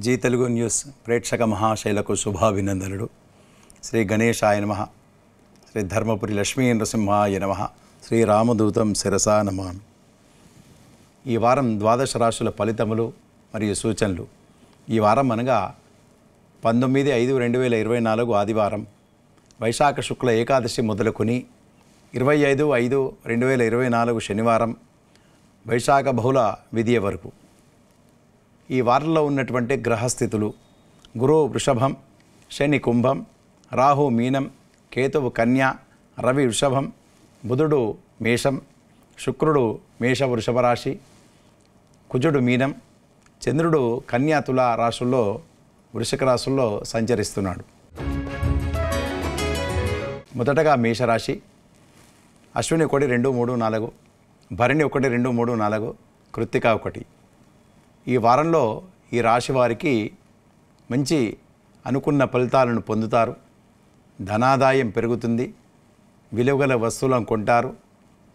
G Telugu news ప్రేక్షక మహాశైలకు శుభాభినందనలు. శ్రీ గణేశాయ నమః, శ్రీ ధర్మపురి లక్ష్మీ నరసింహాయ నమః, శ్రీ రామదూతం శిరసా నమామి. ఈ వారం ద్వాదశ రాశుల ఫలితములు మరియు సూచనలు. ఈ వారం అనగా 19/5/2024 ఆదివారం, వైశాఖ శుక్ల ఏకాదశి మొదలుకొని 25/5/2024 శనివారం, వైశాఖ బహుళ విధియ వరకు. ఈ వారంలో ఉన్నటువంటి గ్రహస్థితులు: గురువు వృషభం, శని కుంభం, రాహు మీనం, కేతువు కన్య, రవి వృషభం, బుధుడు మేషం, శుక్రుడు మేష వృషభ రాశి, కుజుడు మీనం, చంద్రుడు కన్యా తుల రాశుల్లో వృషిక రాశుల్లో సంచరిస్తున్నాడు. మొదటగా మేషరాశి. అశ్విని 1, 2, 3, 4, భరణి 1, 2, 3, 4, కృత్తిక 1. ఈ వారంలో ఈ రాశి వారికి మంచి అనుకున్న ఫలితాలను పొందుతారు. ధనాదాయం పెరుగుతుంది. విలువగల వస్తువులను కొంటారు.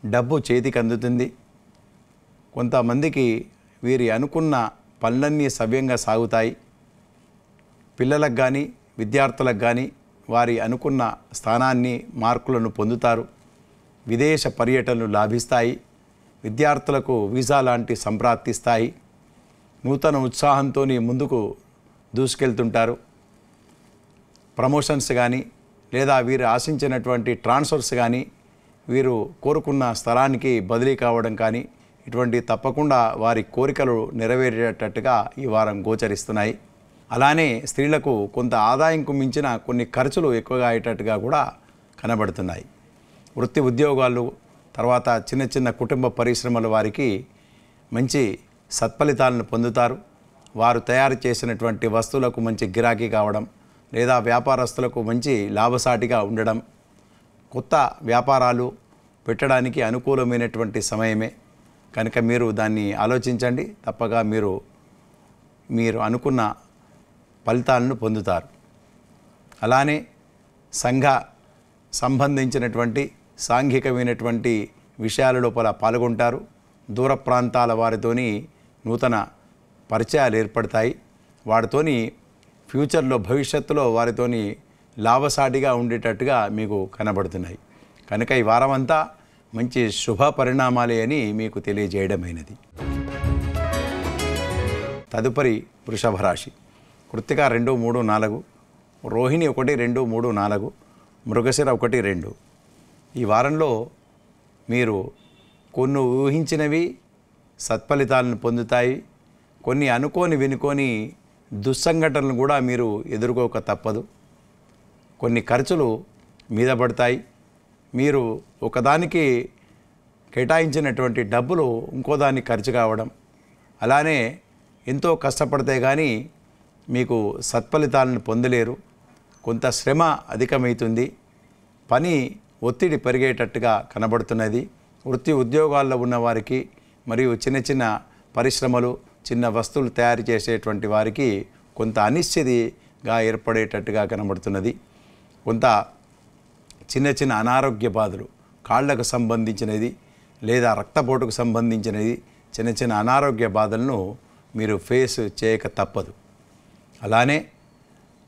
డబ్బు చేతికి అందుతుంది. కొంతమందికి వీరి అనుకున్న పనులన్నీ సవ్యంగా సాగుతాయి. పిల్లలకు కానీ విద్యార్థులకు కానీ వారి అనుకున్న స్థానాన్ని మార్కులను పొందుతారు. విదేశ పర్యటనలు లాభిస్తాయి. విద్యార్థులకు వీసా లాంటి సంప్రాప్తిస్తాయి. నూతన ఉత్సాహంతో ముందుకు దూసుకెళ్తుంటారు. ప్రమోషన్స్ కానీ లేదా వీరు ఆశించినటువంటి ట్రాన్స్ఫర్స్ కానీ, వీరు కోరుకున్న స్థలానికి బదిలీ కావడం కానీ, ఇటువంటి తప్పకుండా వారి కోరికలు నెరవేరేటట్టుగా ఈ వారం గోచరిస్తున్నాయి. అలానే స్త్రీలకు కొంత ఆదాయంకు మించిన కొన్ని ఖర్చులు ఎక్కువగా అయ్యేటట్టుగా కూడా కనబడుతున్నాయి. వృత్తి ఉద్యోగాలు, తర్వాత చిన్న చిన్న కుటుంబ పరిశ్రమల వారికి మంచి సత్ఫలితాలను పొందుతారు. వారు తయారు చేసినటువంటి వస్తువులకు మంచి గిరాకీ కావడం, లేదా వ్యాపారస్తులకు మంచి లాభసాటిగా ఉండడం, కొత్త వ్యాపారాలు పెట్టడానికి అనుకూలమైనటువంటి సమయమే కనుక మీరు దాన్ని ఆలోచించండి. తప్పగా మీరు అనుకున్న ఫలితాలను పొందుతారు. అలానే సంఘ సంబంధించినటువంటి సాంఘికమైనటువంటి విషయాల లోపల పాల్గొంటారు. దూర ప్రాంతాల వారితోని నూతన పరిచయాలు ఏర్పడతాయి. వారితోని ఫ్యూచర్లో భవిష్యత్తులో వారితోని లాభసాటిగా ఉండేటట్టుగా మీకు కనబడుతున్నాయి. కనుక ఈ వారం అంతా మంచి శుభ పరిణామాలే అని మీకు తెలియజేయడమైనది. తదుపరి వృషభ రాశి. కృత్తిక 2, 3, 4, రోహిణి 1, 2, 3, 4, మృగశిర 1, 2. ఈ వారంలో మీరు కొన్ని ఊహించినవి సత్ఫలితాలను పొందుతాయి. కొన్ని వినుకొని దుస్సంఘటనలు కూడా మీరు ఎదుర్కోక తప్పదు. కొన్ని ఖర్చులు మీద పడతాయి. మీరు ఒకదానికి కేటాయించినటువంటి డబ్బులు ఇంకోదానికి ఖర్చు కావడం, అలానే ఎంతో కష్టపడితే కానీ మీకు సత్ఫలితాలను పొందలేరు. కొంత శ్రమ అధికమవుతుంది. పని ఒత్తిడి పెరిగేటట్టుగా కనబడుతున్నది. వృత్తి ఉద్యోగాల్లో ఉన్నవారికి మరియు చిన్న చిన్న పరిశ్రమలు, చిన్న వస్తువులు తయారు చేసేటువంటి వారికి కొంత అనిశ్చితిగా ఏర్పడేటట్టుగా కనబడుతున్నది. కొంత చిన్న చిన్న అనారోగ్య బాధలు, కాళ్లకు సంబంధించినది లేదా రక్తపోటుకు సంబంధించినది, చిన్న చిన్న అనారోగ్య బాధలను మీరు ఫేస్ చేయక తప్పదు. అలానే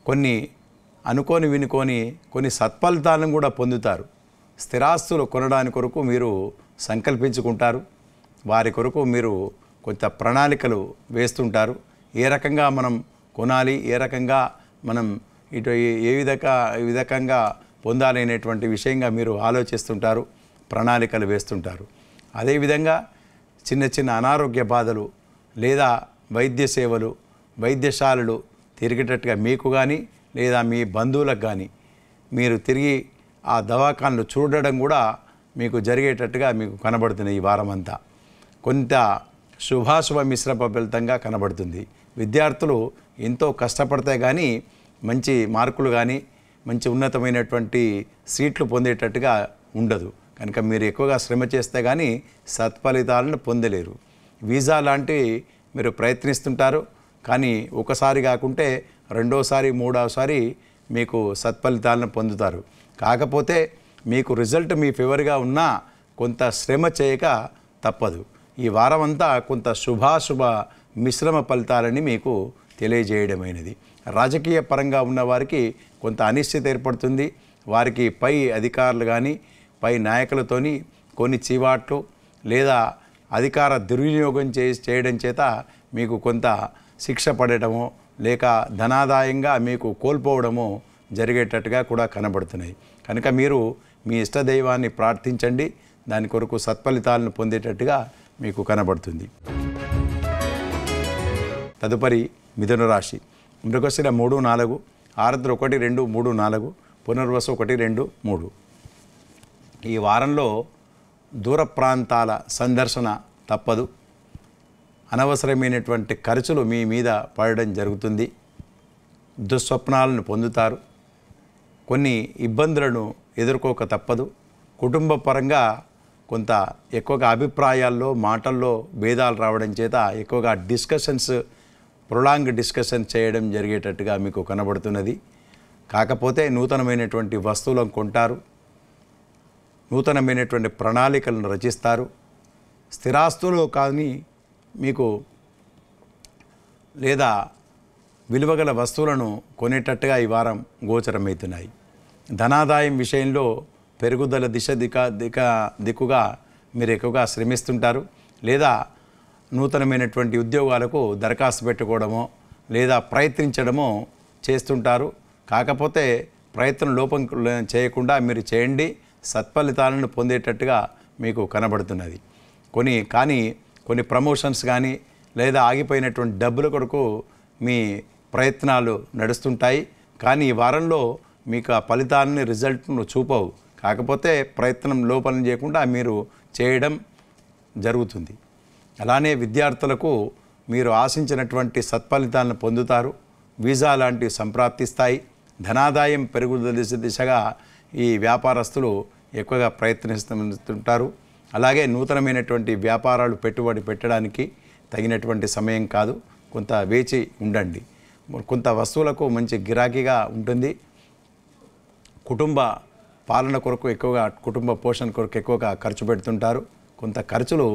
కొన్ని వినుకొని కొన్ని సత్ఫలితాలను కూడా పొందుతారు. స్థిరాస్తులు కొనడానికి కొరకు మీరు సంకల్పించుకుంటారు. వారి కొరకు మీరు కొంత ప్రణాళికలు వేస్తుంటారు. ఏ రకంగా మనం కొనాలి, ఏ రకంగా మనం ఏ విధంగా పొందాలి అనేటువంటి విషయంగా మీరు ఆలోచిస్తుంటారు, ప్రణాళికలు వేస్తుంటారు. అదేవిధంగా చిన్న చిన్న అనారోగ్య బాధలు లేదా వైద్య సేవలు, వైద్యశాలలు తిరిగేటట్టుగా మీకు కానీ లేదా మీ బంధువులకు కానీ మీరు తిరిగి ఆ దవాఖానలు చూడడం కూడా మీకు జరిగేటట్టుగా మీకు కనబడుతుంది. ఈ వారం అంతా కొంత శుభాశుభ మిశ్రమ ఫలితంగా కనబడుతుంది. విద్యార్థులు ఎంతో కష్టపడితే కానీ మంచి మార్కులు కానీ మంచి ఉన్నతమైనటువంటి సీట్లు పొందేటట్టుగా ఉండదు. కనుక మీరు ఎక్కువగా శ్రమ చేస్తే కానీ సత్ఫలితాలను పొందలేరు. వీసా లాంటివి మీరు ప్రయత్నిస్తుంటారు, కానీ ఒకసారి కాకుంటే రెండోసారి, మూడవసారి మీకు సత్ఫలితాలను పొందుతారు. కాకపోతే మీకు రిజల్ట్ మీ ఫేవర్గా ఉన్నా కొంత శ్రమ చేయక తప్పదు. ఈ వారం అంతా కొంత శుభాశుభ మిశ్రమ ఫలితాలని మీకు తెలియజేయడమైనది. రాజకీయ పరంగా ఉన్నవారికి కొంత అనిశ్చితి ఏర్పడుతుంది. వారికి పై అధికారులు కానీ పై నాయకులతోని కొన్ని చీవాట్లు లేదా అధికార దుర్వినియోగం చేయడం చేత మీకు కొంత శిక్ష పడటమో లేక ధనాదాయంగా మీకు కోల్పోవడమో జరిగేటట్టుగా కూడా కనబడుతున్నాయి. కనుక మీరు మీ ఇష్టదైవాన్ని ప్రార్థించండి, దాని కొరకు సత్ఫలితాలను పొందేటట్టుగా మీకు కనబడుతుంది. తదుపరి మిథున రాశి. మృగశిర 3, 4, ఆరుద్ర 1, 2, 3, 4, పునర్వసు 1, 2, 3. ఈ వారంలో దూర ప్రాంతాల సందర్శన తప్పదు. అనవసరమైనటువంటి ఖర్చులు మీ మీద పడడం జరుగుతుంది. దుస్వప్నాలను పొందుతారు. కొన్ని ఇబ్బందులను ఎదుర్కోక తప్పదు. కుటుంబ పరంగా కొంత ఎక్కువగా అభిప్రాయాల్లో మాటల్లో భేదాలు రావడం చేత ఎక్కువగా ప్రొలాంగ్ డిస్కషన్ చేయడం జరిగేటట్టుగా మీకు కనబడుతున్నది. కాకపోతే నూతనమైనటువంటి వస్తువులను కొంటారు, నూతనమైనటువంటి ప్రణాళికలను రచిస్తారు. స్థిరాస్తులు కానీ మీకు లేదా విలువగల వస్తువులను కొనేటట్టుగా ఈ వారం గోచరమవుతున్నాయి. ధనాదాయం విషయంలో పెరుగుదల దిక్కుగా మీరు ఎక్కువగా శ్రమిస్తుంటారు. లేదా నూతనమైనటువంటి ఉద్యోగాలకు దరఖాస్తు పెట్టుకోవడమో లేదా ప్రయత్నించడమో చేస్తుంటారు. కాకపోతే ప్రయత్నం లోపం చేయకుండా మీరు చేయండి, సత్ఫలితాలను పొందేటట్టుగా మీకు కనబడుతున్నది. కొన్ని ప్రమోషన్స్ కానీ లేదా ఆగిపోయినటువంటి డబ్బుల కొరకు మీ ప్రయత్నాలు నడుస్తుంటాయి. కానీ ఈ వారంలో మీకు ఆ ఫలితాలని రిజల్ట్ను చూపవు. కాకపోతే ప్రయత్నం లోపం చేయకుండా మీరు చేయడం జరుగుతుంది. అలానే విద్యార్థులకు మీరు ఆశించినటువంటి సత్ఫలితాలను పొందుతారు. వీసా లాంటివి సంప్రాప్తిస్తాయి. ధనాదాయం పెరుగుదల దిశగా ఈ వ్యాపారస్తులు ఎక్కువగా ప్రయత్నిస్తుంటారు. అలాగే నూతనమైనటువంటి వ్యాపారాలు పెట్టుబడి పెట్టడానికి తగినటువంటి సమయం కాదు, కొంత వేచి ఉండండి. కొంత వస్తువులకు మంచి గిరాకీగా ఉంటుంది. కుటుంబ పాలన కొరకు ఎక్కువగా, కుటుంబ పోషణ కొరకు ఎక్కువగా ఖర్చు పెడుతుంటారు. కొంత ఖర్చులు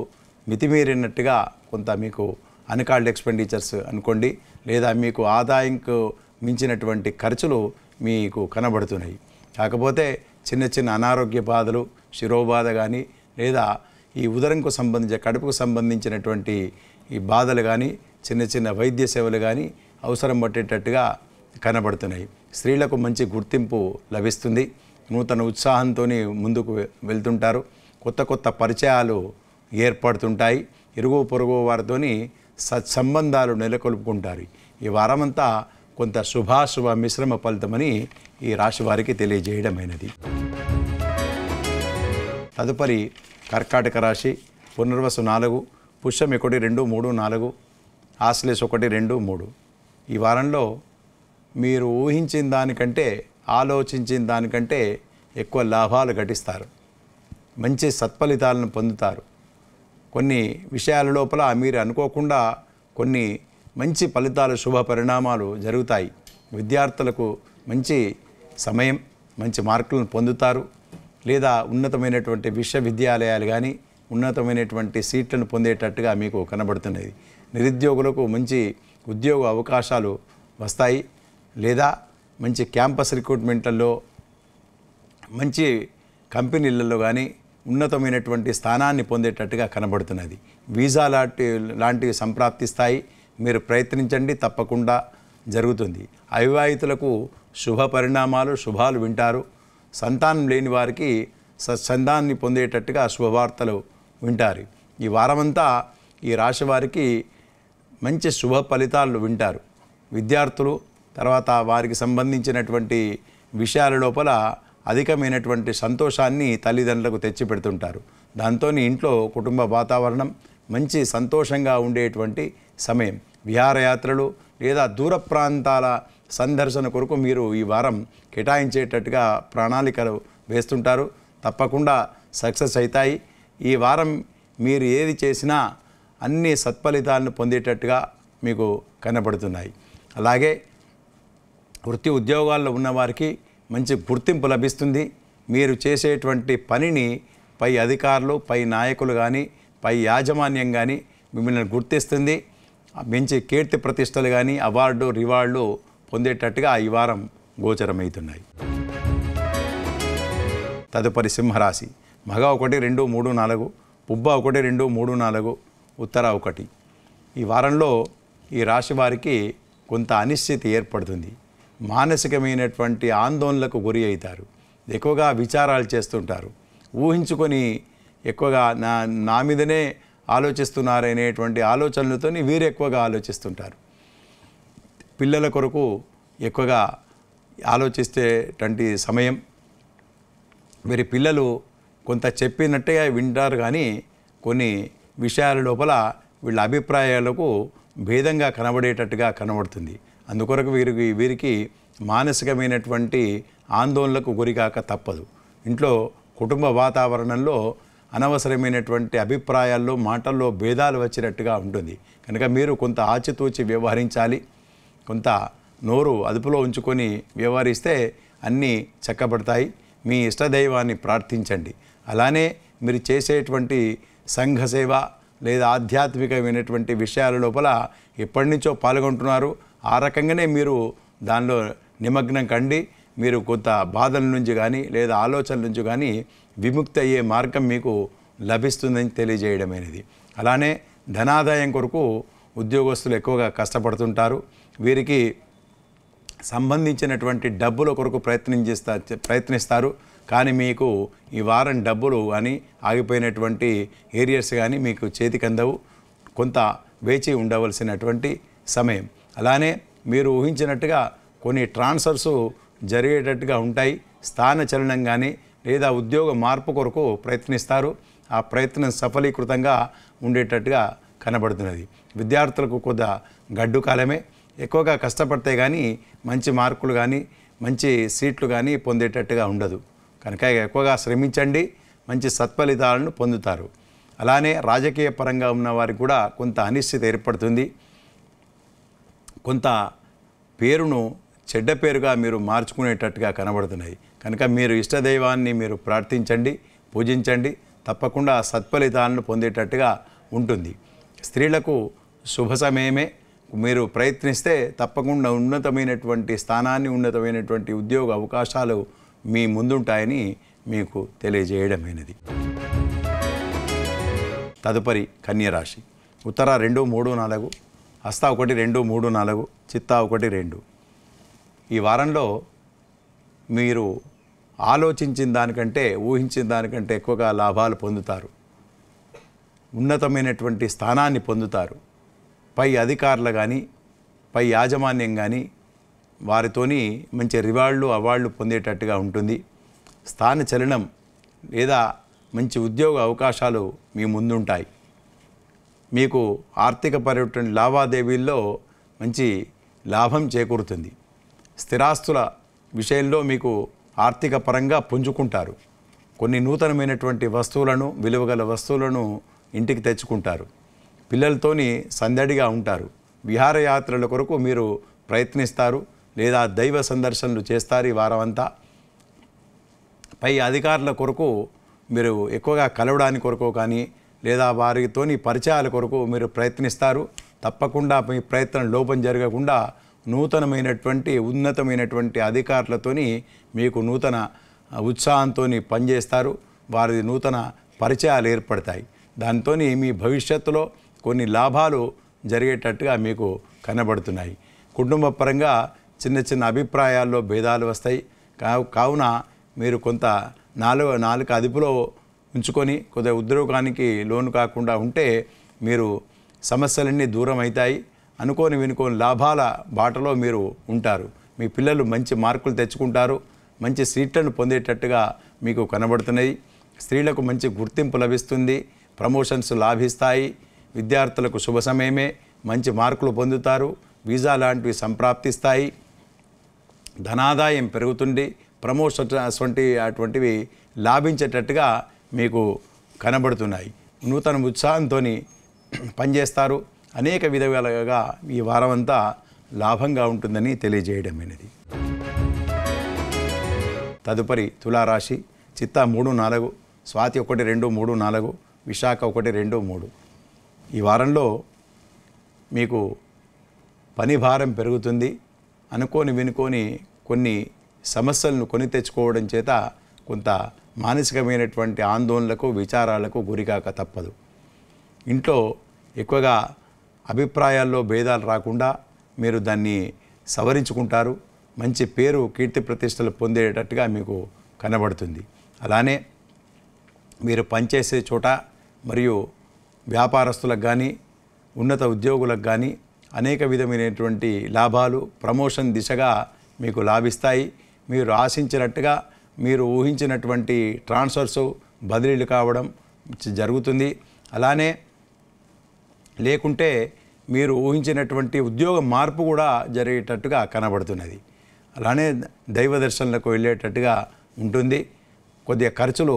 మితిమీరినట్టుగా కొంత మీకు అన్కాల్డ్ ఎక్స్పెండిచర్స్ అనుకోండి, లేదా మీకు ఆదాయంకు మించినటువంటి ఖర్చులు మీకు కనబడుతున్నాయి. కాకపోతే చిన్న చిన్న అనారోగ్య బాధలు, శిరోబాధ కానీ లేదా ఈ ఉదరంకు కడుపుకు సంబంధించినటువంటి ఈ బాధలు కానీ చిన్న చిన్న వైద్య సేవలు కానీ అవసరం పట్టేటట్టుగా కనబడుతున్నాయి. స్త్రీలకు మంచి గుర్తింపు లభిస్తుంది. నూతన ఉత్సాహంతో ముందుకు వెళ్తుంటారు. కొత్త పరిచయాలు ఏర్పడుతుంటాయి. ఇరుగు పొరుగు వారితోని సత్సంబంధాలు నెలకొల్పుకుంటారు. ఈ వారమంతా కొంత శుభాశుభ మిశ్రమ ఫలితమని ఈ రాశి వారికి తెలియజేయడమైనది. తదుపరి కర్కాటక రాశి. పునర్వసు 4, పుష్యం 1, 2, 3, 4, ఆశ్లేష 1, 2, 3. ఈ వారంలో మీరు ఊహించిన దానికంటే, ఆలోచించిన దానికంటే ఎక్కువ లాభాలు గడిస్తారు. మంచి సత్ఫలితాలను పొందుతారు. కొన్ని విషయాల లోపల మీరు అనుకోకుండా కొన్ని మంచి ఫలితాలు, శుభ పరిణామాలు జరుగుతాయి. విద్యార్థులకు మంచి సమయం, మంచి మార్కులను పొందుతారు. లేదా ఉన్నతమైనటువంటి విశ్వవిద్యాలయాలు కానీ ఉన్నతమైనటువంటి సీట్లను పొందేటట్టుగా మీకు కనబడుతున్నది. నిరుద్యోగులకు మంచి ఉద్యోగ అవకాశాలు వస్తాయి. లేదా మంచి క్యాంపస్ రిక్రూట్మెంట్లలో, మంచి కంపెనీలలో కానీ ఉన్నతమైనటువంటి స్థానాన్ని పొందేటట్టుగా కనబడుతున్నది. వీసా లాంటివి సంప్రాప్తిస్తాయి. మీరు ప్రయత్నించండి, తప్పకుండా జరుగుతుంది. అవివాహితులకు శుభ పరిణామాలు, శుభాలు వింటారు. సంతానం లేని వారికి సత్సంతానాన్ని పొందేటట్టుగా శుభవార్తలు వింటారు. ఈ వారమంతా ఈ రాశి వారికి మంచి శుభ ఫలితాలు వింటారు. విద్యార్థులు తర్వాత వారికి సంబంధించినటువంటి విషయాల లోపల అధికమైనటువంటి సంతోషాన్ని తల్లిదండ్రులకు తెచ్చిపెడుతుంటారు. దాంతో ఇంట్లో కుటుంబ వాతావరణం మంచి సంతోషంగా ఉండేటువంటి సమయం. విహారయాత్రలు లేదా దూర ప్రాంతాల సందర్శన కొరకు మీరు ఈ వారం కేటాయించేటట్టుగా ప్రణాళికలు వేస్తుంటారు. తప్పకుండా సక్సెస్ అవుతాయి. ఈ వారం మీరు ఏది చేసినా అన్ని సత్ఫలితాలను పొందేటట్టుగా మీకు కనబడుతున్నాయి. అలాగే వృత్తి ఉద్యోగాల్లో ఉన్నవారికి మంచి గుర్తింపు లభిస్తుంది. మీరు చేసేటువంటి పనిని పై అధికారులు, పై నాయకులు కానీ, పై యాజమాన్యం కానీ మిమ్మల్ని గుర్తిస్తుంది. మంచి కీర్తి ప్రతిష్టలు కానీ అవార్డు రివార్డులు పొందేటట్టుగా ఈ వారం గోచరమవుతున్నాయి. తదుపరి సింహరాశి. మగ 1 2 3 4, పుబ్బ 1 2 3 4, ఉత్తర 1. ఈ వారంలో ఈ రాశి వారికి కొంత అనిశ్చితి ఏర్పడుతుంది. మానసికమైనటువంటి ఆందోళనలకు గురి అవుతారు. ఎక్కువగా విచారాలు చేస్తుంటారు. ఊహించుకొని ఎక్కువగా నా మీదనే ఆలోచిస్తున్నారనేటువంటి ఆలోచనలతో వీరు ఎక్కువగా ఆలోచిస్తుంటారు. పిల్లల కొరకు ఎక్కువగా ఆలోచిస్తేటువంటి సమయం. వీరి పిల్లలు కొంత చెప్పినట్టుగా వింటారు, కానీ కొన్ని విషయాల లోపల వీళ్ళ అభిప్రాయాలకు భేదంగా కనబడేటట్టుగా కనబడుతుంది. అందుకొరకు వీరికి మానసికమైనటువంటి ఆందోళనలకు గురికాక తప్పదు. ఇంట్లో కుటుంబ వాతావరణంలో అనవసరమైనటువంటి అభిప్రాయాల్లో మాటల్లో భేదాలు వచ్చినట్టుగా ఉంటుంది. కనుక మీరు కొంత ఆచితూచి వ్యవహరించాలి. కొంత నోరు అదుపులో ఉంచుకొని వ్యవహరిస్తే అన్నీ చక్కబడతాయి. మీ ఇష్టదైవాన్ని ప్రార్థించండి. అలానే మీరు చేసేటువంటి సంఘ సేవ లేదా ఆధ్యాత్మికమైనటువంటి విషయాల లోపల ఎప్పటి నుంచో పాల్గొంటున్నారు. ఆ రకంగానే మీరు దానిలో నిమగ్నం కండి. మీరు కొంత బాధల నుంచి కానీ లేదా ఆలోచనల నుంచి కానీ విముక్తి అయ్యే మార్గం మీకు లభిస్తుందని తెలియజేయడమైనది. అలానే ధనాదాయం కొరకు ఉద్యోగస్తులు ఎక్కువగా కష్టపడుతుంటారు. వీరికి సంబంధించినటువంటి డబ్బుల కొరకు ప్రయత్నిస్తారు. కానీ మీకు ఈ వారం డబ్బులు కానీ ఆగిపోయినటువంటి ఏరియర్స్ కానీ మీకు చేతికి అందవు. కొంత వేచి ఉండవలసినటువంటి సమయం. అలానే మీరు ఊహించినట్టుగా కొన్ని ట్రాన్స్ఫర్స్ జరిగేటట్టుగా ఉంటాయి. స్థాన చలనం కానీ లేదా ఉద్యోగ మార్పు కొరకు ప్రయత్నిస్తారు. ఆ ప్రయత్నం సఫలీకృతంగా ఉండేటట్టుగా కనబడుతున్నది. విద్యార్థులకు కొద్ద గడ్డు కాలమే. ఎక్కువగా కష్టపడితే కానీ మంచి మార్కులు కానీ మంచి సీట్లు కానీ పొందేటట్టుగా ఉండదు. కనుక ఎక్కువగా శ్రమించండి, మంచి సత్ఫలితాలను పొందుతారు. అలానే రాజకీయ పరంగా ఉన్న వారికి కూడా కొంత అనిశ్చితి ఏర్పడుతుంది. కొంత పేరును చెడ్డ పేరుగా మీరు మార్చుకునేటట్టుగా కనబడుతున్నాయి. కనుక మీరు ఇష్టదైవాన్ని మీరు ప్రార్థించండి, పూజించండి. తప్పకుండా సత్ఫలితాలను పొందేటట్టుగా ఉంటుంది. స్త్రీలకు శుభ సమయమే. మీరు ప్రయత్నిస్తే తప్పకుండా ఉన్నతమైనటువంటి స్థానాన్ని, ఉన్నతమైనటువంటి ఉద్యోగ అవకాశాలు మీ ముందుంటాయని మీకు తెలియజేయడమైనది. తదుపరి కన్యరాశి. ఉత్తర 2 3 4, హస్త 1 2 3 4, చిత్త 1 2. ఈ వారంలో మీరు ఆలోచించిన దానికంటే ఊహించిన దానికంటే ఎక్కువగా లాభాలు పొందుతారు. ఉన్నతమైనటువంటి స్థానాన్ని పొందుతారు. పై అధికారులు కానీ పై యాజమాన్యం కానీ వారితోని మంచి రివార్డులు అవార్డులు పొందేటట్టుగా ఉంటుంది. స్థాన చలనం లేదా మంచి ఉద్యోగ అవకాశాలు మీ ముందుంటాయి. మీకు ఆర్థిక పర్యటన లావాదేవీల్లో మంచి లాభం చేకూరుతుంది. స్థిరాస్తుల విషయంలో మీకు ఆర్థిక పరంగా పుంజుకుంటారు. కొన్ని నూతనమైనటువంటి వస్తువులను, విలువగల వస్తువులను ఇంటికి తెచ్చుకుంటారు. పిల్లలతోని సందడిగా ఉంటారు. విహారయాత్రల కొరకు మీరు ప్రయత్నిస్తారు లేదా దైవ సందర్శనలు చేస్తారు. ఈ వారం అంతా పై అధికారుల కొరకు మీరు ఎక్కువగా కలవడానికి కొరకు కానీ లేదా వారితోని పరిచయాల కొరకు మీరు ప్రయత్నిస్తారు. తప్పకుండా మీ ప్రయత్నం లోపం జరగకుండా నూతనమైనటువంటి ఉన్నతమైనటువంటి అధికారులతోని మీకు నూతన ఉత్సాహంతో పనిచేస్తారు. వారి నూతన పరిచయాలు ఏర్పడతాయి. దాంతో మీ భవిష్యత్తులో కొన్ని లాభాలు జరిగేటట్టుగా మీకు కనబడుతున్నాయి. కుటుంబ పరంగా చిన్న చిన్న అభిప్రాయాల్లో భేదాలు వస్తాయి. కావున మీరు కొంత నాలుక అదుపులో ఉంచుకొని కొద్దిగా ఉద్యోగానికి లోను కాకుండా ఉంటే మీరు సమస్యలన్నీ దూరం అవుతాయి. అనుకోని వినుకోని లాభాల బాటలో మీరు ఉంటారు. మీ పిల్లలు మంచి మార్కులు తెచ్చుకుంటారు. మంచి సీట్లను పొందేటట్టుగా మీకు కనబడుతున్నాయి. స్త్రీలకు మంచి గుర్తింపు లభిస్తుంది. ప్రమోషన్స్ లాభిస్తాయి. విద్యార్థులకు శుభ సమయమే. మంచి మార్కులు పొందుతారు. వీసా లాంటివి సంప్రాప్తిస్తాయి. ధనాదాయం పెరుగుతుంది. ప్రమోషన్స్ అటువంటివి లాభించేటట్టుగా మీకు కనబడుతున్నాయి. నూతన ఉత్సాహంతో పనిచేస్తారు. అనేక విధాలుగా ఈ వారం అంతా లాభంగా ఉంటుందని తెలియజేయడమైనది. తదుపరి తులారాశి. చిత్త 3 4, స్వాతి 1 2 3 4, విశాఖ 1 2 3. ఈ వారంలో మీకు పని భారం పెరుగుతుంది. అనుకోని వినుకొని కొన్ని సమస్యలను కొని తెచ్చుకోవడం చేత కొంత మానసికమైనటువంటి ఆందోళనలకు విచారాలకు గురికాక తప్పదు. ఇంట్లో ఎక్కువగా అభిప్రాయాల్లో భేదాలు రాకుండా మీరు దాన్ని సవరించుకుంటారు. మంచి పేరు కీర్తి ప్రతిష్టలు పొందేటట్టుగా మీకు కనబడుతుంది. అలానే మీరు పనిచేసే చోట మరియు వ్యాపారస్తులకు కానీ ఉన్నత ఉద్యోగులకు కానీ అనేక విధమైనటువంటి లాభాలు ప్రమోషన్ దిశగా మీకు లాభిస్తాయి. మీరు ఆశించినట్టుగా మీరు ఊహించినటువంటి ట్రాన్స్ఫర్స్ బదిలీలు కావడం జరుగుతుంది. అలానే లేకుంటే మీరు ఊహించినటువంటి ఉద్యోగ మార్పు కూడా జరిగేటట్టుగా కనబడుతున్నది. అలానే దైవ దర్శనలకు వెళ్ళేటట్టుగా ఉంటుంది. కొద్దిగా ఖర్చులు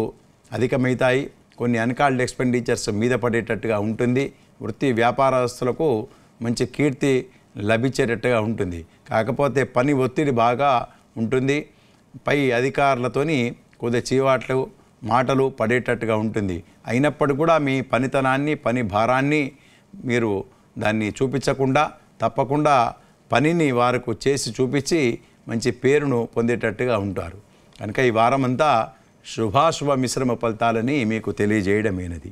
అధికమవుతాయి. కొన్ని అన్కాల్డ్ ఎక్స్పెండిచర్స్ మీద పడేటట్టుగా ఉంటుంది. వృత్తి వ్యాపారస్తులకు మంచి కీర్తి లభించేటట్టుగా ఉంటుంది. కాకపోతే పని ఒత్తిడి బాగా ఉంటుంది. పై అధికారులతోని కొద్దిగా చీవాట్లు మాటలు పడేటట్టుగా ఉంటుంది. అయినప్పటికీ కూడా మీ పనితనాన్ని పని భారాన్ని మీరు దాన్ని చూపించకుండా తప్పకుండా పనిని వారికి చేసి చూపించి మంచి పేరును పొందేటట్టుగా ఉంటారు. కనుక ఈ వారమంతా శుభాశుభ మిశ్రమ ఫలితాలని మీకు తెలియజేయడమైనది.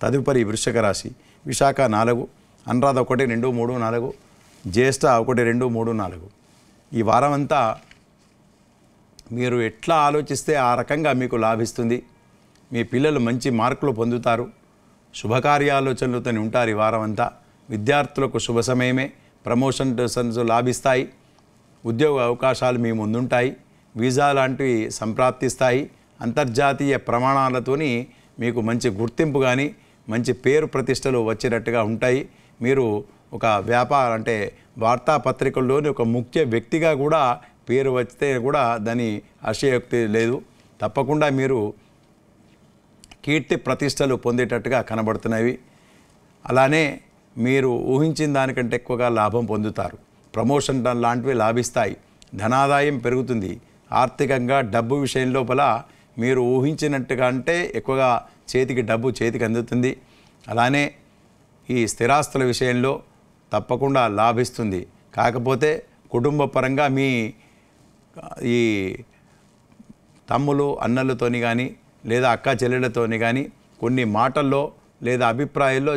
తదుపరి వృశ్చిక రాశి. విశాఖ 4, అనురాధ 1, 2, 3, 4, జ్యేష్ఠ 1, 2, 3, 4. ఈ వారమంతా మీరు ఎట్లా ఆలోచిస్తే ఆ రకంగా మీకు లాభిస్తుంది. మీ పిల్లలు మంచి మార్కులు పొందుతారు. శుభకార్యాలోచనలతో ఉంటారు. ఈ వారమంతా విద్యార్థులకు శుభ సమయమే. ప్రమోషన్స్ లాభిస్తాయి. ఉద్యోగ అవకాశాలు మీ ముందుంటాయి. వీసా లాంటివి సంప్రాప్తిస్తాయి. అంతర్జాతీయ ప్రమాణాలతోని మీకు మంచి గుర్తింపు కానీ మంచి పేరు ప్రతిష్టలు వచ్చేటట్టుగా ఉంటాయి. మీరు ఒక అంటే వార్తాపత్రికల్లోని ఒక ముఖ్య వ్యక్తిగా కూడా పేరు వస్తే కూడా దాని అతిశయోక్తి లేదు. తప్పకుండా మీరు కీర్తి ప్రతిష్టలు పొందేటట్టుగా కనబడుతున్నవి. అలానే మీరు ఊహించిన దానికంటే ఎక్కువగా లాభం పొందుతారు. ప్రమోషన్ లాంటివి లాభిస్తాయి. ధనాదాయం పెరుగుతుంది. ఆర్థికంగా డబ్బు విషయం లోపల మీరు ఊహించినట్టుగా అంటే ఎక్కువగా చేతికి అందుతుంది. అలానే ఈ స్థిరాస్తుల విషయంలో తప్పకుండా లాభిస్తుంది. కాకపోతే కుటుంబ పరంగా మీ ఈ తమ్ములు అన్నలతోని కానీ లేదా అక్క చెల్లెళ్ళతోని కానీ కొన్ని మాటల్లో లేదా అభిప్రాయాల్లో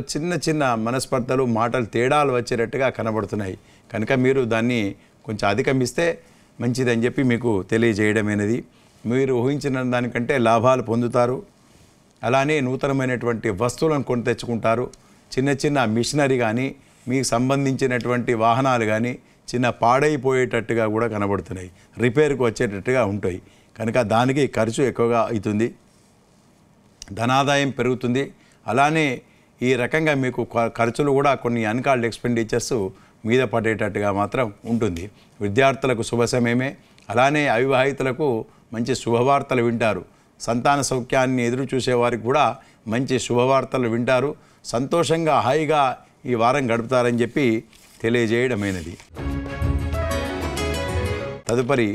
చిన్న మనస్పర్ధలు మాటలు తేడాలు వచ్చేటట్టుగా కనబడుతున్నాయి. కనుక మీరు దాన్ని కొంచెం అధిగమిస్తే మంచిదని చెప్పి మీకు తెలియజేయడమైనది. మీరు ఊహించిన దానికంటే లాభాలు పొందుతారు. అలానే నూతనమైనటువంటి వస్తువులను కొని తెచ్చుకుంటారు. చిన్న మిషనరీ కానీ మీకు సంబంధించినటువంటి వాహనాలు కానీ చిన్న పాడైపోయేటట్టుగా కూడా కనబడుతున్నాయి. రిపేర్కు వచ్చేటట్టుగా ఉంటాయి. కనుక దానికి ఖర్చు ఎక్కువగా అవుతుంది. ధనాదాయం పెరుగుతుంది. అలానే ఈ రకంగా మీకు ఖర్చులు కూడా కొన్ని అన్కాల్డ్ ఎక్స్పెండిచర్స్ మీద పడేటట్టుగా మాత్రం ఉంటుంది. విద్యార్థులకు శుభ సమయమే. అలానే అవివాహితులకు మంచి శుభవార్తలు వింటారు. సంతాన సౌఖ్యాన్ని ఎదురు చూసేవారికి కూడా మంచి శుభవార్తలు వింటారు. సంతోషంగా హాయిగా ఈ వారం గడుపుతారని చెప్పి తెలియజేయడమైనది. తదుపరి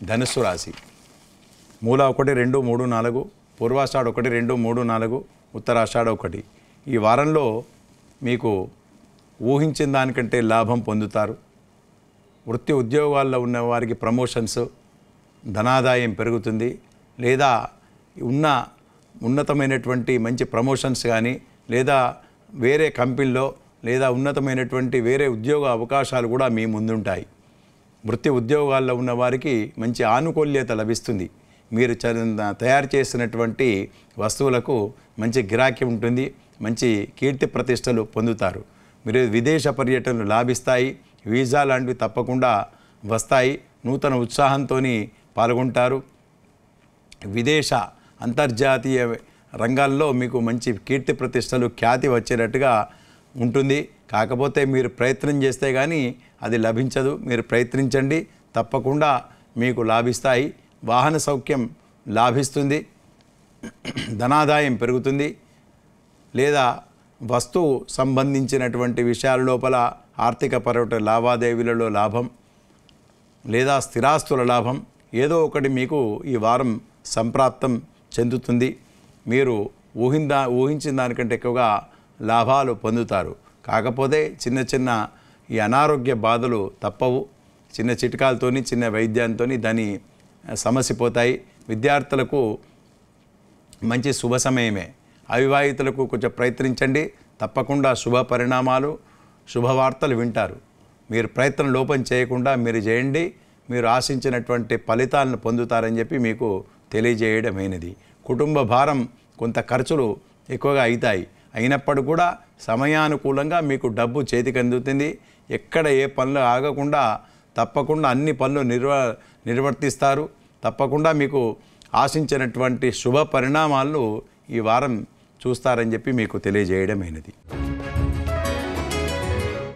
ధనుస్సు రాశి. మూల 1, 2, 3, 4, పూర్వాషాఢ 1, 2, 3, 4, ఉత్తరాషాఢ 1. ఈ వారంలో మీకు ఊహించిన దానికంటే లాభం పొందుతారు. వృత్తి ఉద్యోగాల్లో ఉన్న వారికి ప్రమోషన్స్, ధనాదాయం పెరుగుతుంది. లేదా ఉన్నతమైనటువంటి మంచి ప్రమోషన్స్ కానీ లేదా వేరే కంపెనీలో లేదా ఉన్నతమైనటువంటి వేరే ఉద్యోగ అవకాశాలు కూడా మీ ముందుంటాయి. వృత్తి ఉద్యోగాల్లో ఉన్న వారికి మంచి ఆనుకూల్యత లభిస్తుంది. మీరు తయారు చేసినటువంటి వస్తువులకు మంచి గిరాకీ ఉంటుంది. మంచి కీర్తి ప్రతిష్టలు పొందుతారు. మీరు విదేశ పర్యటనలు లాభిస్తాయి. వీసా లాంటివి తప్పకుండా వస్తాయి. నూతన ఉత్సాహంతో పాల్గొంటారు. విదేశ అంతర్జాతీయ రంగాల్లో మీకు మంచి కీర్తి ప్రతిష్టలు ఖ్యాతి వచ్చేటట్టుగా ఉంటుంది. కాకపోతే మీరు ప్రయత్నం చేస్తే కానీ అది లభించదు. మీరు ప్రయత్నించండి, తప్పకుండా మీకు లాభిస్తాయి. వాహన సౌఖ్యం లాభిస్తుంది. ధనాదాయం పెరుగుతుంది. లేదా వస్తువు సంబంధించినటువంటి విషయాల లోపల ఆర్థిక పరమైన లావాదేవీలలో లాభం లేదా స్థిరాస్తుల లాభం ఏదో ఒకటి మీకు ఈ వారం సంప్రాప్తం చెందుతుంది. మీరు ఊహించిన దానికంటే ఎక్కువగా లాభాలు పొందుతారు. కాకపోతే చిన్న చిన్న ఈ అనారోగ్య బాధలు తప్పవు. చిన్న చిట్కాలతోని చిన్న వైద్యంతోని దాని సమస్య పోతాయి. విద్యార్థులకు మంచి శుభ సమయమే. అవివాహితులకు కొంచెం ప్రయత్నించండి, తప్పకుండా శుభ పరిణామాలు శుభవార్తలు వింటారు. మీరు ప్రయత్నం లోపం చేయకుండా మీరు చేయండి, మీరు ఆశించినటువంటి ఫలితాలను పొందుతారని చెప్పి మీకు తెలియజేయడమైనది. కుటుంబ భారం కొంత ఖర్చులు ఎక్కువగా అవుతాయి, అయినప్పుడు కూడా సమయానుకూలంగా మీకు డబ్బు చేతికి అందుతుంది. ఎక్కడ ఏ పనులు ఆగకుండా తప్పకుండా అన్ని పనులు నిర్వర్తిస్తారు. తప్పకుండా మీకు ఆశించినటువంటి శుభ పరిణామాలను ఈ వారం చూస్తారని చెప్పి మీకు తెలియజేయడమైనది.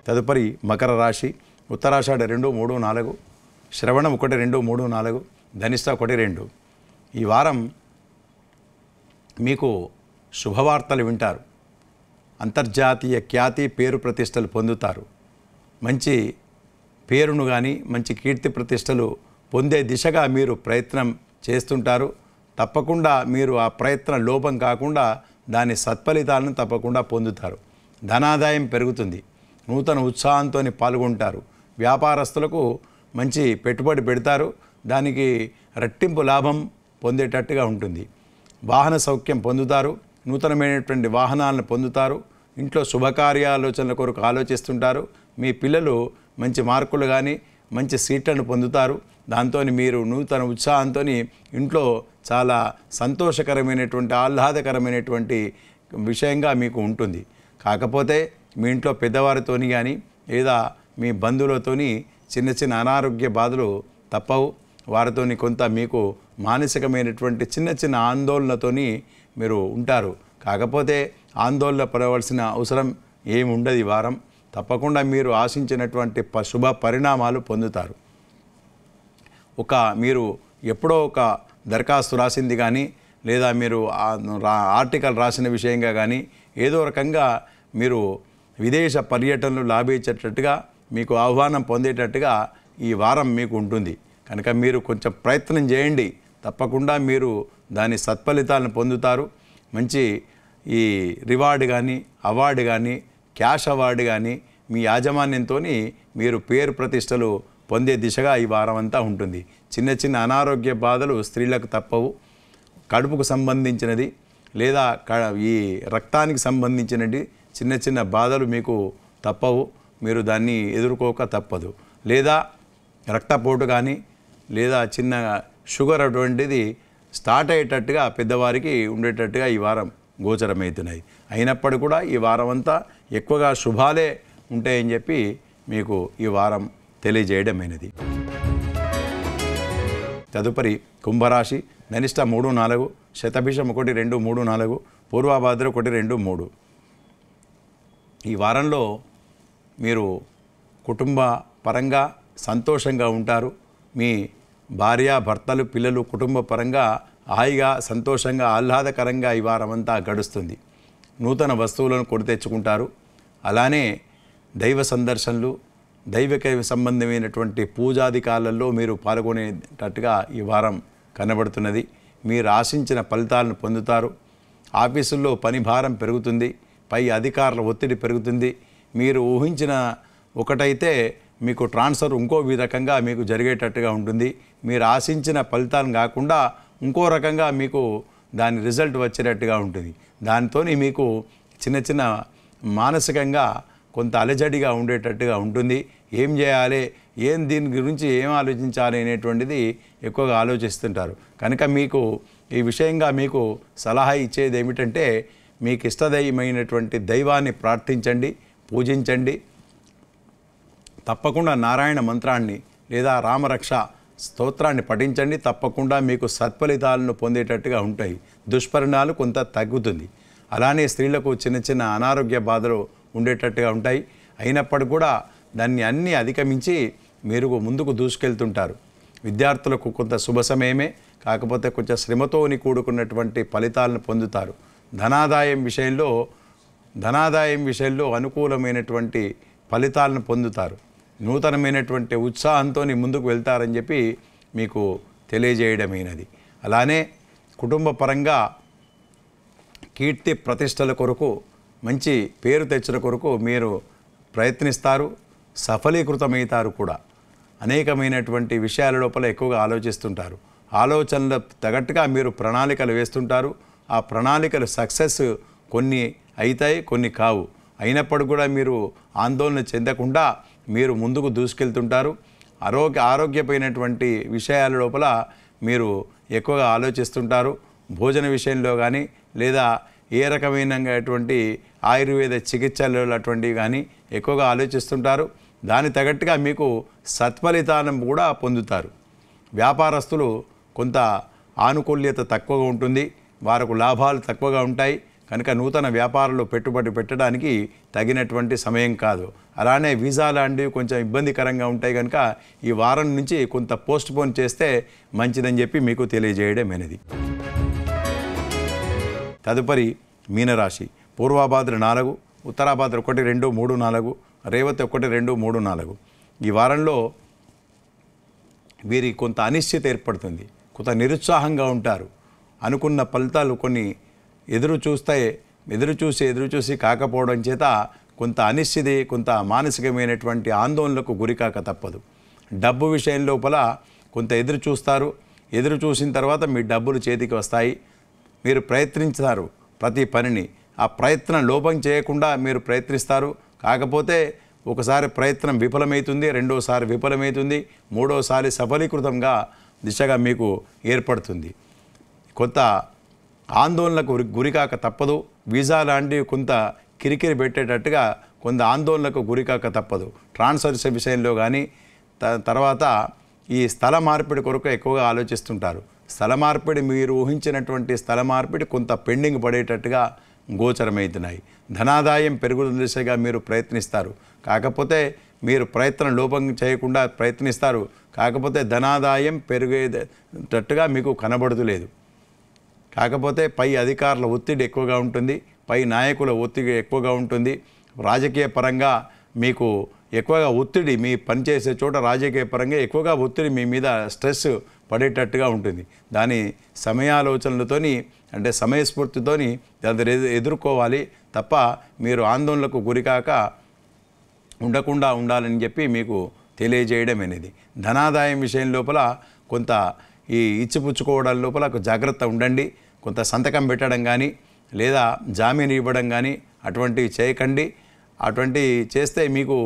తదుపరి మకర రాశి. ఉత్తరాషాఢ 2, 3, 4, శ్రవణం 1, 2, 3, 4, ధనిష్ట 1, 2. ఈ వారం మీకు శుభవార్తలు వింటారు. అంతర్జాతీయ ఖ్యాతి పేరు ప్రతిష్టలు పొందుతారు. మంచి పేరును కానీ మంచి కీర్తి ప్రతిష్టలు పొందే దిశగా మీరు ప్రయత్నం చేస్తుంటారు. తప్పకుండా మీరు ఆ ప్రయత్నం లోపం కాకుండా దాని సత్ఫలితాలను తప్పకుండా పొందుతారు. ధనాదాయం పెరుగుతుంది. నూతన ఉత్సాహంతో పాల్గొంటారు. వ్యాపారస్తులకు మంచి పెట్టుబడి పెడతారు, దానికి రెట్టింపు లాభం పొందేటట్టుగా ఉంటుంది. వాహన సౌఖ్యం పొందుతారు. నూతనమైనటువంటి వాహనాలను పొందుతారు. ఇంట్లో శుభకార్యాలోచనల కొరకు ఆలోచిస్తుంటారు. మీ పిల్లలు మంచి మార్కులు కానీ మంచి సీట్లను పొందుతారు. దాంతో మీరు నూతన ఉత్సాహంతో ఇంట్లో చాలా సంతోషకరమైనటువంటి ఆహ్లాదకరమైనటువంటి విషయంగా మీకు ఉంటుంది. కాకపోతే మీ ఇంట్లో పెద్దవారితోని కానీ లేదా మీ బంధువులతోని చిన్న చిన్న అనారోగ్య బాధలు తప్పవు. వారితోని కొంత మీకు మానసికమైనటువంటి చిన్న చిన్న ఆందోళనతోని మీరు ఉంటారు. కాకపోతే ఆందోళన పడవలసిన అవసరం ఏమి ఉండదు. ఈ వారం తప్పకుండా మీరు ఆశించినటువంటి శుభ పరిణామాలు పొందుతారు. మీరు ఎప్పుడో ఒక దరఖాస్తు రాసింది కానీ లేదా మీరు ఆర్టికల్ రాసిన విషయంగా కానీ ఏదో రకంగా మీరు విదేశ పర్యటనలు లాభించేటట్టుగా మీకు ఆహ్వానం పొందేటట్టుగా ఈ వారం మీకు ఉంటుంది. కనుక మీరు కొంచెం ప్రయత్నం చేయండి, తప్పకుండా మీరు దాని సత్ఫలితాలను పొందుతారు. మంచి ఈ రివార్డు కానీ అవార్డు కానీ క్యాష్ అవార్డు కానీ మీ యాజమాన్యంతో మీరు పేరు ప్రతిష్టలు పొందే దిశగా ఈ వారం అంతా ఉంటుంది. చిన్న చిన్న అనారోగ్య బాధలు స్త్రీలకు తప్పవు. కడుపుకు సంబంధించినది లేదా ఈ రక్తానికి సంబంధించినది చిన్న చిన్న బాధలు మీకు తప్పవు. మీరు దాన్ని ఎదుర్కోక తప్పదు. లేదా రక్తపోటు కానీ లేదా చిన్న షుగర్ అటువంటిది స్టార్ట్ అయ్యేటట్టుగా పెద్దవారికి ఉండేటట్టుగా ఈ వారం గోచరమవుతున్నాయి. అయినప్పటికీ కూడా ఈ వారం అంతా ఎక్కువగా శుభాలే ఉంటాయని చెప్పి మీకు ఈ వారం తెలియజేయడమైనది. తదుపరి కుంభరాశి. ధనిష్ట 3, 4, శతభిషం 1, 2, 3, 4, పూర్వభాద్ర 1, 2, 3. ఈ వారంలో మీరు కుటుంబ పరంగా సంతోషంగా ఉంటారు. మీ భార్య భర్తలు పిల్లలు కుటుంబ పరంగా హాయిగా సంతోషంగా ఆహ్లాదకరంగా ఈ వారం అంతా గడుస్తుంది. నూతన వస్తువులను కొని తెచ్చుకుంటారు. అలానే దైవ సందర్శనలు దైవిక సంబంధమైనటువంటి పూజాధికారులలో మీరు పాల్గొనేటట్టుగా ఈ వారం కనబడుతున్నది. మీరు ఆశించిన ఫలితాలను పొందుతారు. ఆఫీసుల్లో పని భారం పెరుగుతుంది. పై అధికారుల ఒత్తిడి పెరుగుతుంది. మీరు ఊహించిన ఒకటైతే మీకు ట్రాన్స్ఫర్ ఇంకో రకంగా మీకు జరిగేటట్టుగా ఉంటుంది. మీరు ఆశించిన ఫలితాలను కాకుండా ఇంకో రకంగా మీకు దాని రిజల్ట్ వచ్చేటట్టుగా ఉంటుంది. దాంతో మీకు చిన్న చిన్న మానసికంగా కొంత అలజడిగా ఉండేటట్టుగా ఉంటుంది. ఏం చేయాలి, దీని గురించి ఏం ఆలోచించాలి అనేటువంటిది ఎక్కువగా ఆలోచిస్తుంటారు. కనుక మీకు ఈ విషయంగా మీకు సలహా ఇచ్చేది ఏమిటంటే మీకు ఇష్టదైవమైనటువంటి దైవాన్ని ప్రార్థించండి, పూజించండి. తప్పకుండా నారాయణ మంత్రాన్ని లేదా రామరక్ష స్తోత్రాన్ని పఠించండి. తప్పకుండా మీకు సత్ఫలితాలను పొందేటట్టుగా ఉంటాయి. దుష్పరిణామాలు కొంత తగ్గుతుంది. అలానే స్త్రీలకు చిన్న చిన్న అనారోగ్య బాధలు ఉండేటట్టుగా ఉంటాయి. అయినప్పటికీ కూడా దాన్ని అన్నీ అధిగమించి మీరు ముందుకు దూసుకెళ్తుంటారు. విద్యార్థులకు కొంత శుభ సమయమే, కాకపోతే కొంచెం శ్రమతోని కూడుకున్నటువంటి ఫలితాలను పొందుతారు. ధనాదాయం విషయంలో అనుకూలమైనటువంటి ఫలితాలను పొందుతారు. నూతనమైనటువంటి ఉత్సాహంతో ముందుకు వెళ్తారని చెప్పి మీకు తెలియజేయడమైనది. అలానే కుటుంబ పరంగా కీర్తి ప్రతిష్టల కొరకు మంచి పేరు తెచ్చిన కొరకు మీరు ప్రయత్నిస్తారు, సఫలీకృతమవుతారు కూడా. అనేకమైనటువంటి విషయాల లోపల ఎక్కువగా ఆలోచిస్తుంటారు. ఆలోచనల తగ్గట్టుగా మీరు ప్రణాళికలు వేస్తుంటారు. ఆ ప్రణాళికలు సక్సెస్ కొన్ని అవుతాయి, కొన్ని కావు. అయినప్పుడు కూడా మీరు ఆందోళన చెందకుండా మీరు ముందుకు దూసుకెళ్తుంటారు. ఆరోగ్యమైనటువంటి విషయాల లోపల మీరు ఎక్కువగా ఆలోచిస్తుంటారు. భోజన విషయంలో కానీ లేదా ఏ రకమైనటువంటి ఆయుర్వేద చికిత్సలు అటువంటివి కానీ ఎక్కువగా ఆలోచిస్తుంటారు. దాని తగ్గట్టుగా మీకు సత్ఫలితాలను కూడా పొందుతారు. వ్యాపారస్తులు కొంత ఆనుకూల్యత తక్కువగా ఉంటుంది, వారికి లాభాలు తక్కువగా ఉంటాయి. కనుక నూతన వ్యాపారంలో పెట్టుబడి పెట్టడానికి తగినటువంటి సమయం కాదు. అలానే వీసా లాంటివి కొంచెం ఇబ్బందికరంగా ఉంటాయి. కనుక ఈ వారం నుంచి కొంత పోస్ట్పోన్ చేస్తే మంచిదని చెప్పి మీకు తెలియజేయడం అనేది. తదుపరి మీనరాశి. పూర్వాభాద్ర 4, ఉత్తరాభాద్ర 1, 2, 3, 4, రేవతి 1, 2, 3, 4. ఈ వారంలో వీరి కొంత అనిశ్చిత ఏర్పడుతుంది. కొంత నిరుత్సాహంగా ఉంటారు. అనుకున్న ఫలితాలు కొన్ని ఎదురు చూసి కాకపోవడం చేత కొంత అనిశ్చితి, కొంత మానసికమైనటువంటి ఆందోళనలకు గురికాక తప్పదు. డబ్బు విషయం లోపల కొంత ఎదురు చూసిన తర్వాత మీ డబ్బులు చేతికి వస్తాయి. మీరు ప్రయత్నించారు ప్రతి పనిని, ఆ ప్రయత్నం లోపం చేయకుండా మీరు ప్రయత్నిస్తారు. కాకపోతే ఒకసారి ప్రయత్నం విఫలమవుతుంది, రెండోసారి విఫలమవుతుంది, మూడోసారి సఫలీకృతంగా దిశగా మీకు ఏర్పడుతుంది. కొంత ఆందోళనకు గురికాక తప్పదు. వీసా లాంటివి కొంత కిరికిరి పెట్టేటట్టుగా కొంత ఆందోళనకు గురికాక తప్పదు. ట్రాన్స్ఫర్స్ విషయంలో కానీ తర్వాత ఈ స్థల మార్పిడి కొరకు ఎక్కువగా ఆలోచిస్తుంటారు. స్థల మార్పిడి, మీరు ఊహించినటువంటి స్థల మార్పిడి కొంత పెండింగ్ పడేటట్టుగా గోచరమవుతున్నాయి. ధనాదాయం పెరుగుతున్న దిశగా మీరు ప్రయత్నిస్తారు. కాకపోతే మీరు ప్రయత్నం లోపం చేయకుండా ప్రయత్నిస్తారు. కాకపోతే ధనాదాయం పెరిగేటట్టుగా మీకు కనబడుతులేదు. కాకపోతే పై అధికారుల ఒత్తిడి ఎక్కువగా ఉంటుంది, పై నాయకుల ఒత్తిడి ఎక్కువగా ఉంటుంది. రాజకీయ పరంగా మీకు ఎక్కువగా ఒత్తిడి, మీ పనిచేసే చోట రాజకీయ పరంగా ఎక్కువగా ఒత్తిడి మీ మీద స్ట్రెస్ పడేటట్టుగా ఉంటుంది. దాని సమయాలోచనలతోని అంటే సమయస్ఫూర్తితోని దాన్ని ఎదుర్కోవాలి తప్ప మీరు ఆందోళనకు గురికాక ఉండకుండా ఉండాలని చెప్పి మీకు తెలియజేయడం అనేది. ధనాదాయం విషయం లోపల కొంత ఈ ఇచ్చిపుచ్చుకోవడం లోపల జాగ్రత్త ఉండండి. కొంత సంతకం పెట్టడం కానీ లేదా జామీను ఇవ్వడం కానీ అటువంటివి చేయకండి. అటువంటివి చేస్తే మీకు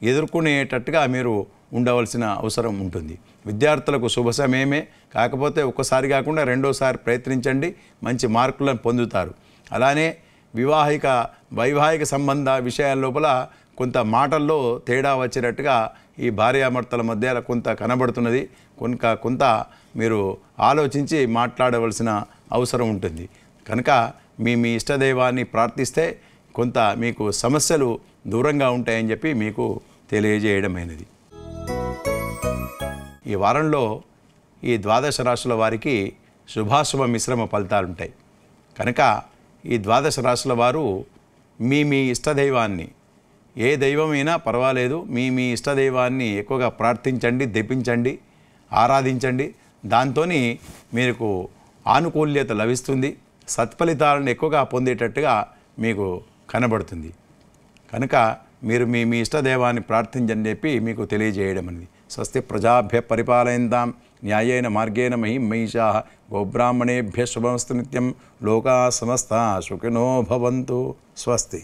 ఎదుర్కొనేటట్టుగా మీరు ఉండవలసిన అవసరం ఉంటుంది. విద్యార్థులకు శుభ సమయమే, కాకపోతే ఒక్కసారి కాకుండా రెండోసారి ప్రయత్నించండి, మంచి మార్కులను పొందుతారు. అలానే వైవాహిక సంబంధ విషయాల లోపల కొంత మాటల్లో తేడా వచ్చినట్టుగా ఈ భార్యాభర్తల మధ్య కొంత కనబడుతున్నది. కొంత మీరు ఆలోచించి మాట్లాడవలసిన అవసరం ఉంటుంది. కనుక మీ ఇష్టదైవాన్ని ప్రార్థిస్తే కొంత మీకు సమస్యలు దూరంగా ఉంటాయని చెప్పి మీకు తెలియజేయడమైనది. ఈ వారంలో ఈ ద్వాదశ రాశుల వారికి శుభాశుభ మిశ్రమ ఫలితాలు ఉంటాయి. కనుక ఈ ద్వాదశ రాశుల వారు మీ ఇష్టదైవాన్ని, ఏ దైవమైనా పర్వాలేదు, మీ ఇష్టదైవాన్ని ఎక్కువగా ప్రార్థించండి, దెప్పించండి, ఆరాధించండి. దాంతో మీకు ఆనుకూల్యత లభిస్తుంది, సత్ఫలితాలను ఎక్కువగా పొందేటట్టుగా మీకు కనబడుతుంది. కనుక మీరు మీ ఇష్టదైవాన్ని ప్రార్థించని చెప్పి మీకు తెలియజేయడం అనేది. స్వస్తి ప్రజాభ్య పరిపాలయంతాం న్యాయేన మార్గేణ మహిషాః గోబ్రాహ్మణేభ్య శుభమస్తు నిత్యం. లోకా సమస్తా సుఖినో భవంతు. స్వస్తి.